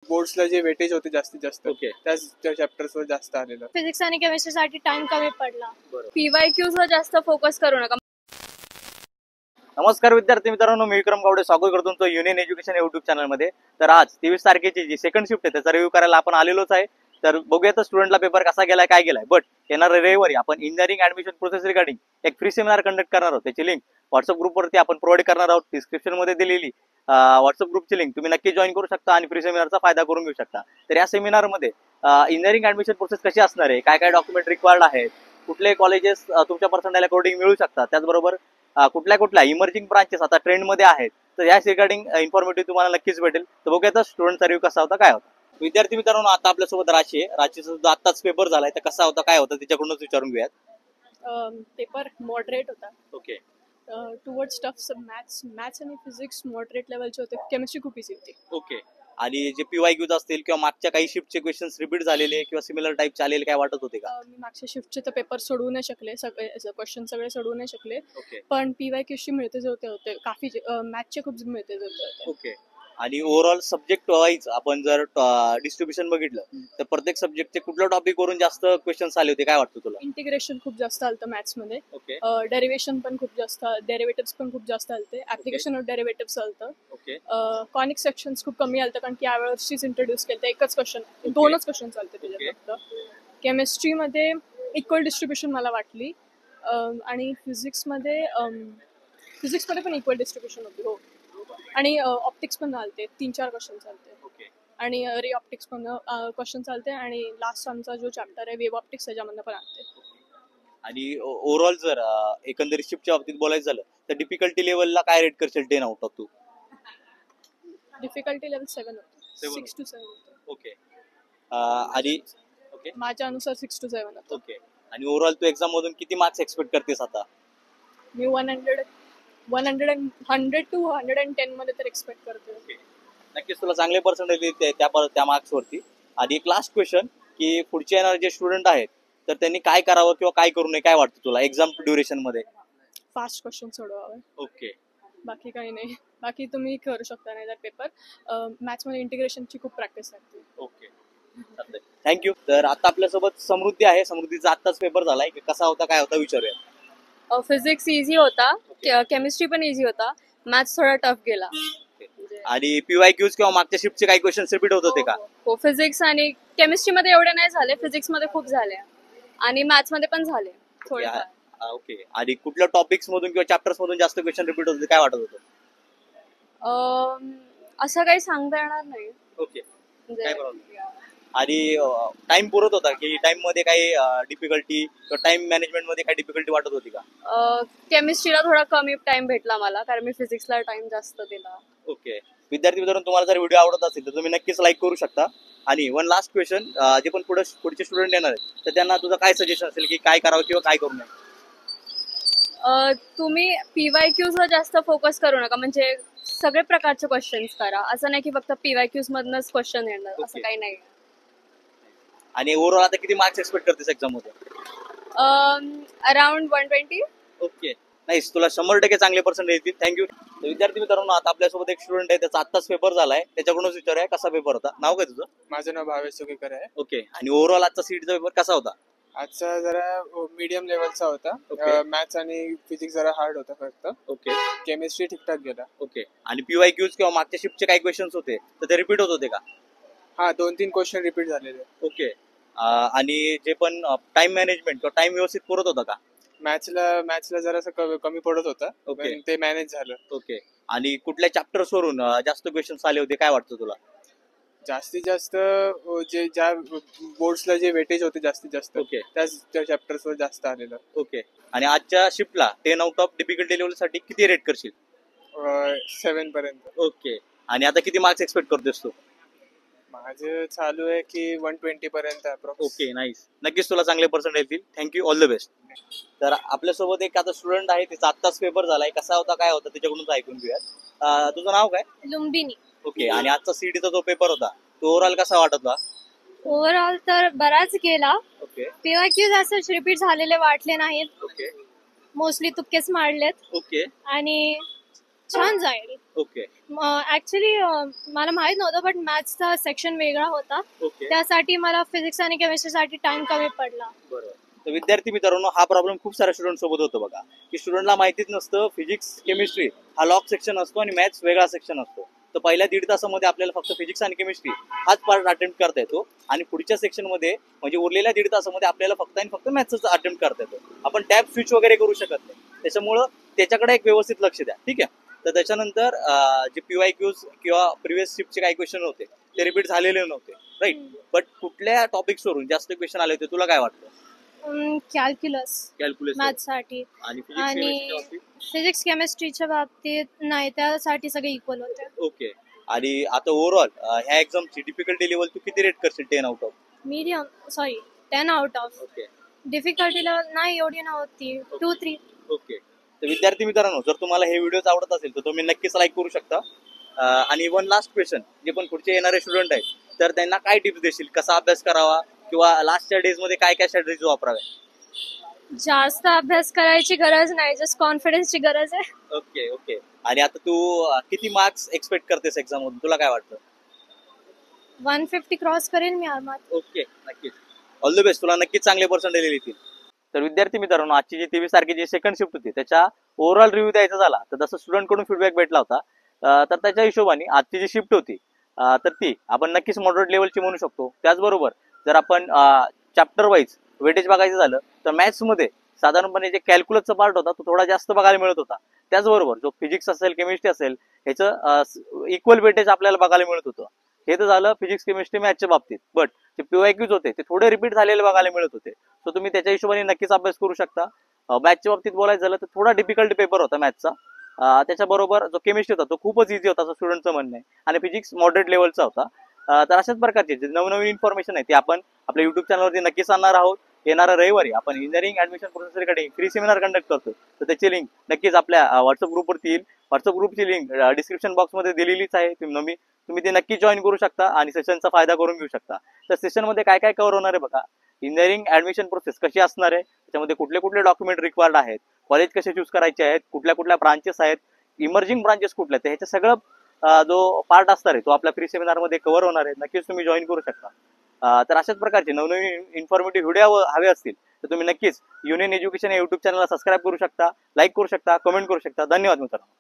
बोर्ड्सला जे वेटेज होते जास्तीत जास्त ओके. त्याच त्या चॅप्टर्सवर जास्त आलेलं. फिजिक्स आणि केमिस्ट्रीसाठी टाइम कमी पडला. PYQs वर जास्त फोकस करू नका. नमस्कार विद्यार्थी मित्रांनो, मी विक्रम गावडे स्वागत करतो तुमचं युनियन एज्युकेशन युट्यूब चॅनलमध्ये. तर आज 23 तारखेची जी सेकंड शिफ्ट आहे त्याचा रिव्ह्यू करायला आपण आलेलोच आहे. तर बघूया तर स्टुडंटला पेपर कसा गेलाय, काय गेलाय. बट येणाऱ्या रविवारी आपण इंजिनिअरिंग ऍडमिशन प्रोसेस रिगार्डिंग एक फ्री सेमिनार कंडक्ट करणार आहोत. त्याची लिंक व्हॉट्सअप ग्रुपवरती आपण प्रोव्हाइड करणार आहोत. डिस्क्रिप्शन मध्ये दिलेली व्हॉट्सअप ग्रुपची लिंक तुम्ही नक्की जॉईन करू शकता आणि फ्री सेमिनारचा फायदा करून घेऊ शकता. तर या सेमिनारमध्ये इंजिनिअरिंग ऍडमिशन प्रोसेस कशी असणार आहे, काय काय डॉक्युमेंट रिक्वायर्ड आहेत, कुठले कॉलेजेस तुमच्या पर्संटाईल अकॉर्डिंग मिळू शकतात, त्याचबरोबर कुठल्या इमर्जिंग ब्रांचेस आता ट्रेंड मध्ये आहेत, तर या रिगार्डिंग इन्फॉर्मेटिव्ह तुम्हाला नक्कीच भेटेल. तर बघूया तर स्टुडंटचा रिव्ह्यू कसा होता, काय होता. विद्यार्थी मित्रांनो, आता आपल्यासोबत राशी आहे. राशीचा सुद्धा आत्ताच पेपर झालाय, तर कसा होता, काय होता तिच्याकडूनच विचारून घेऊयात. पेपर मॉडरेट होता. ओके टुवर्ड्स टफ मॅथ्स आणि फिजिक्स मॉडरेट लेवलचे होते. केमिस्ट्री खूप इझी होती. ओके. आणि जे PYQs असतील किंवा मागच्या काही शिफ्टचे क्वेश्चन्स रिपीट झालेले किंवा सिमिलर टाईपचे आलेले काय वाटत होते का? मी मागच्या शिफ्टचे तर पेपर सोडवू नाही शकले, सगळे क्वेश्चन सगळे सोडवू नाही शकले. ओके पण PYQशी मिळते जुळते होते. काफी मॅथ्सचे खूप मिळते जुळते होते. ओके. आणि ओव्हरऑल सब्जेक्ट वाईज आपण जर डिस्ट्रीब्युशन बघितलं तर प्रत्येक सब्जेक्टचे कुठल्या टॉपिक वरून जास्त क्वेश्चन्स आले होते, काय वाटतं तुला? इंटिग्रेशन खूप जास्त आलतं मॅथ्स मध्ये. ओके डेरिव्हेशन पण खूप जास्त, डेरिव्हेटिव्स पण खूप जास्त आलते. ऍप्लिकेशन ऑफ डेरिव्हेटिव्स आलतं. ओके कॉनिक सेक्शन्स खूप कमी आलतं, कारण की यावेळेसच इंट्रोड्यूस केलं. एकच क्वेश्चन, दोनच क्वेश्चन चालते त्याच्यात फक्त. केमिस्ट्रीमध्ये इक्वल डिस्ट्रीब्युशन मला वाटली. आणि फिजिक्समध्ये पण इक्वल डिस्ट्रीब्युशन होती. हो. आणि ऑप्टिक्स पण आलते, 3-4 क्वेश्चन चालते. ओके. आणि रे ऑप्टिक्स पण क्वेश्चन चालते. आणि लास्ट आमचा जो चॅप्टर आहे वेव ऑप्टिक्स, त्याच्यामधनं पण आलते. आणि ओव्हरऑल जर एकंदरीत शिफ्टच्या बाबतीत बोलायचं झालं तर डिफिकल्टी लेवलला काय रेट करशील 10 आउट ऑफ 2? डिफिकल्टी लेवल 7 होतं. 6 to 7 होतं. ओके. आणि ओके माझ्या अनुसार 6 to 7 होतं. ओके. आणि ओव्हरऑल तू एक्झाम मधून किती मार्क्स एक्सपेक्ट करतेस आता? मी 100 to 110 मध्ये तर एक्सपेक्ट करते. नक्कीच तुला चांगले पर्सेंटेज येते त्या मार्क्स वरती. आणि एक लास्ट क्वेश्चन की पुढचे येणारे जे स्टुडंट आहेत तर त्यांनी काय करावं किंवा काय करू नये, काय वाटतं तुला एक्झाम ड्युरेशन मध्ये? फास्ट क्वेश्चन सोडवावे, ओके बाकी काही नाही. बाकी तुम्ही करू शकता, नाही तर पेपर मॅथ्स मध्ये इंटिग्रेशनची खूप प्रॅक्टिस लागते. Okay thank you. तर आता आपल्यासोबत समृद्धी आहे. समृद्धीचा आत्ताच पेपर झालाय, कसा होता, काय होता विचारूया. फिजिक्स इझी होता, केमिस्ट्री पण इझी होता, मॅथ्स थोडा टफ गेला. आणि PYQs किंवा मागच्या शिफ्टचे काही क्वेश्चन रिपीट होत होते का? हो, फिजिक्स आणि केमिस्ट्री मध्ये एवढे नाही झाले, फिजिक्स मध्ये खूप झाले आणि मॅथ्स मध्ये पण झाले थोडे. ओके. आणि कुठल्या टॉपिक्स मधून किंवा चॅप्टर्स मधून जास्त क्वेश्चन रिपीट होते, काय वाटत होतं? असं काही सांगता येणार नाही. ओके. काय आणि टाइम पुरत होता की टाइम मध्ये काही डिफिकल्टी किंवा टाइम मॅनेजमेंट मध्ये काही डिफिकल्टी वाटत होती का? केमिस्ट्रीला थोडा कमी टाइम भेटला मला, कारण मी फिजिक्सला टाइम जास्त दिला. ओके. विद्यार्थी मित्रांनो, तुम्हाला जर व्हिडिओ आवडत असेल तर तुम्ही नक्कीच लाईक करू शकता. आणि वन लास्ट क्वेश्चन, जे पण पुढचे स्टुडंट येणार आहेत तर त्यांना तुझं काय सजेशन असेल की काय करावं किंवा काय करू नये? तुम्ही PYQs वर जास्त फोकस करू नका, म्हणजे सगळे प्रकारचे क्वेश्चन्स करा. असं नाही की फक्त PYQs मधनच क्वेश्चन येणार, असं काही नाही. आणि ओव्हरऑल आता किती मार्क्स एक्सपेक्ट करतेस एक्झाम मध्ये? अराउंड 120. ओके नाही, तुला 100% चांगले पर्सेंटेज येतील. थँक्यू. विद्यार्थी मित्रांनो, आता आपल्यासोबत एक स्टुडंट आहे, त्याचा आत्ताच पेपर झालाय, त्याच्याकडूनच विचारूया कसा पेपर होता. नाव काय तुझं? माझं नाव भावेश सुकेकर आहे. ओके. आणि ओव्हरऑल आजचा सीईटीचा पेपर कसा होता? आजचा जरा मीडियम लेवलचा होता. Okay. मॅथ्स आणि फिजिक्स जरा हार्ड होता फक्त. ओके. केमिस्ट्री ठीकठाक गेला. ओके. आणि PYQs किंवा मागच्या शिफ्टचे काही क्वेश्चन्स होते तर ते रिपीट होत होते का? हा, 2-3 क्वेश्चन रिपीट झालेले. ओके. आणि जे पण टाइम मॅनेजमेंट किंवा टाइम व्यवस्थित पुरत होता का? मॅथ्सला जरासं कमी पडत होता, Okay. पण ते मॅनेज झालं. ओके. आणि कुठल्या चॅप्टर्स वरून जास्त क्वेश्चन्स आले होते, काय वाटतं तुला? जास्तीत जास्त ज्या बोर्ड्सला जे वेटेज होते जास्तीत जास्त ओके. त्याच त्या चॅप्टर्सवर जास्त आलेलं. ओके. आणि आजच्या शिफ्टला 10 आउट ऑफ डिफिकल्टी लेवल साठी किती रेट करशील? 7 पर्यंत. ओके. आणि आता किती मार्क्स एक्सपेक्ट करतोस तू? माझं चालू आहे की 120 पर्यंत. Okay nice. नक्कीच तुला चांगले पर्सेंटेज येतील. Thank you, all the best. तर आपल्यासोबत एक आता स्टुडंट आहे, त्याचा आत्ताच पेपर झालाय, कसा होता काय होता त्याच्याकडून ऐकून घेऊयात. तुझं नाव काय? लुंबिनी. ओके. आणि आजचा सीईटीचा जो पेपर होता तो ओव्हरऑल कसा वाटत होता? ओव्हरऑल तर बराच गेला. ओके. PYQs असं रिपीट झालेले वाटले नाहीत, ओके. मोस्टली तुक्केच मारलेत. ओके. आणि छान जाईल. ओके ऍक्च्युली मला माहित नव्हतं, बट मॅथ्सचा सेक्शन वेगळा होता, ओके त्यासाठी मला फिजिक्स आणि केमिस्ट्रीसाठी टाइम कमी पडला. बरोबर. तर विद्यार्थी मित्रांनो, हा प्रॉब्लेम खूप साऱ्या स्टुडंट सोबत होतो बघा, की स्टुडंटला माहितीच नसतं फिजिक्स केमिस्ट्री हा लॉक सेक्शन असतो आणि मॅथ्स वेगळा सेक्शन असतो. तर पहिल्या 1.5 तासामध्ये आपल्याला फक्त फिजिक्स आणि केमिस्ट्री हाच पार्ट अटेम्प्ट करता येतो आणि पुढच्या सेक्शनमध्ये म्हणजे उरलेल्या 1.5 तासामध्ये आपल्याला फक्त आणि फक्त मॅथ्सच अटेम्प्ट करता येतो. आपण टॅब स्विच वगैरे करू शकत नाही, त्याच्यामुळं त्याच्याकडे एक व्यवस्थित लक्ष द्या, ठीक आहे. तर त्याच्यानंतर जे PYQs किंवा प्रिव्हियस शिफ्टचे काही क्वेश्चन होते ते रिपीट झालेले नव्हते, राईट. बट कुठल्या टॉपिक्सवरून जास्त क्वेश्चन आले होते तुला काय वाटतं? कॅल्क्युलस कॅल्क्युलेशन मॅथ्ससाठी आणि आणि फिजिक्स केमिस्ट्रीच्या बाबतीत नाही, त्यासाठी सगळे इक्वल होते. ओके. आणि आता ओव्हरऑल ह्या एक्झामची डिफिकल्टी लेवल तू किती रेट करशील 10 out of? Medium 10 out of. Okay difficulty level नाही एवढी नव्हती, 2-3. ओके. तर विद्यार्थी मित्रांनो, जर तुम्हाला हे व्हिडिओज आवडत असेल तर तुम्ही नक्कीच लाईक करू शकता. आणि वन लास्ट क्वेश्चन, जे पण पुढचे येणारे स्टुडंट आहेत तर त्यांना काय टिप्स देशील, कसा अभ्यास करावा किंवा लास्टच्या डेज मध्ये काय काय स्ट्रॅटेजी वापराव्या? जास्त अभ्यास करायची गरज नाही, जस्ट कॉन्फिडन्सची गरज आहे. Okay okay. आणि आता तू किती मार्क्स एक्सपेक्ट करतेस एक्झाम मधून, तुला काय वाटतं? 150 क्रॉस करेन मी आरामात. ओके, नक्कीच. ऑल द बेस्ट, तुला नक्कीच चांगले पर्सेंटेज येतील. तर विद्यार्थी मित्रांनो, आजची जी 23 तारखेची सेकंड शिफ्ट होती त्याच्या ओव्हरऑल रिव्ह्यू द्यायचा झाला तर जसं स्टुडंट कडून फीडबॅक भेटला होता, तर त्याच्या हिशोबाने आजची जी शिफ्ट होती तर ती आपण नक्कीच मॉडरेट लेवलची म्हणू शकतो. त्याचबरोबर जर आपण चॅप्टर वाईज वेटेज बघायचं झालं तर मॅथ्समध्ये साधारणपणे जे कॅल्क्युलसचा पार्ट होता तो थोडा जास्त बघायला मिळत होता. त्याचबरोबर जो फिजिक्स असेल केमिस्ट्री असेल ह्याचं इक्वल वेटेज आपल्याला बघायला मिळत होतं. हे तर झालं फिजिक्स केमिस्ट्री मॅथ्सच्या बाबतीत. बट जे PYQs होते ते थोडे रिपीट झालेले बघायला मिळत होते. सो तुम्ही त्याच्या हिशोबाने नक्कीच अभ्यास करू शकता. मॅथ्सच्या बाबतीत बोलायचं झालं तर थोडा डिफिकल्ट पेपर होता मॅथ्सचा. त्याच्याबरोबर जो केमिस्ट्री होता तो खूपच इझी होता असं स्टुडंटचं म्हणणं आहे आणि फिजिक्स मॉडरेट लेवलचा होता. तर अशाच प्रकारचे जे नवनवीन इन्फॉर्मेशन आहे ते आपण आपल्या युट्यूब चॅनलवरती नक्कीच आणणार आहोत. येणाऱ्या रविवारी आपण engineering admission process regarding free seminar conduct करतो, तर त्याची लिंक नक्कीच आपल्या व्हॉट्सअप ग्रुपवरती येईल. व्हॉट्सअप ग्रुपची लिंक डिस्क्रिप्शन बॉक्समध्ये दिलेलीच आहे. तुम्ही ते नक्की जॉईन करू शकता आणि सेशनचा फायदा करून घेऊ शकता. तर सेशनमध्ये काय काय कव्हर होणार आहे बघा, इंजिनिअरिंग ऍडमिशन प्रोसेस कशी असणार आहे, त्याच्यामध्ये कुठले कुठले डॉक्युमेंट रिक्वायर्ड आहेत, कॉलेज कसे चूज करायचे आहेत, कुठल्या कुठल्या ब्रांचेस आहेत, इमर्जिंग ब्रांचेस कुठल्या आहेत, ह्याचं सगळं जो पार्ट असणार आहे तो आपल्या फ्री सेमिनारमध्ये कव्हर होणार आहे. नक्कीच तुम्ही जॉईन करू शकता. तर अशाच प्रकारचे नवनवीन इन्फॉर्मेटिव्ह व्हिडिओ हवे असतील तर तुम्ही नक्कीच युनियन एज्युकेशन या युट्यूब चॅनलला सबस्क्राईब करू शकता, लाईक करू शकता, कमेंट करू शकता. धन्यवाद मित्रांनो.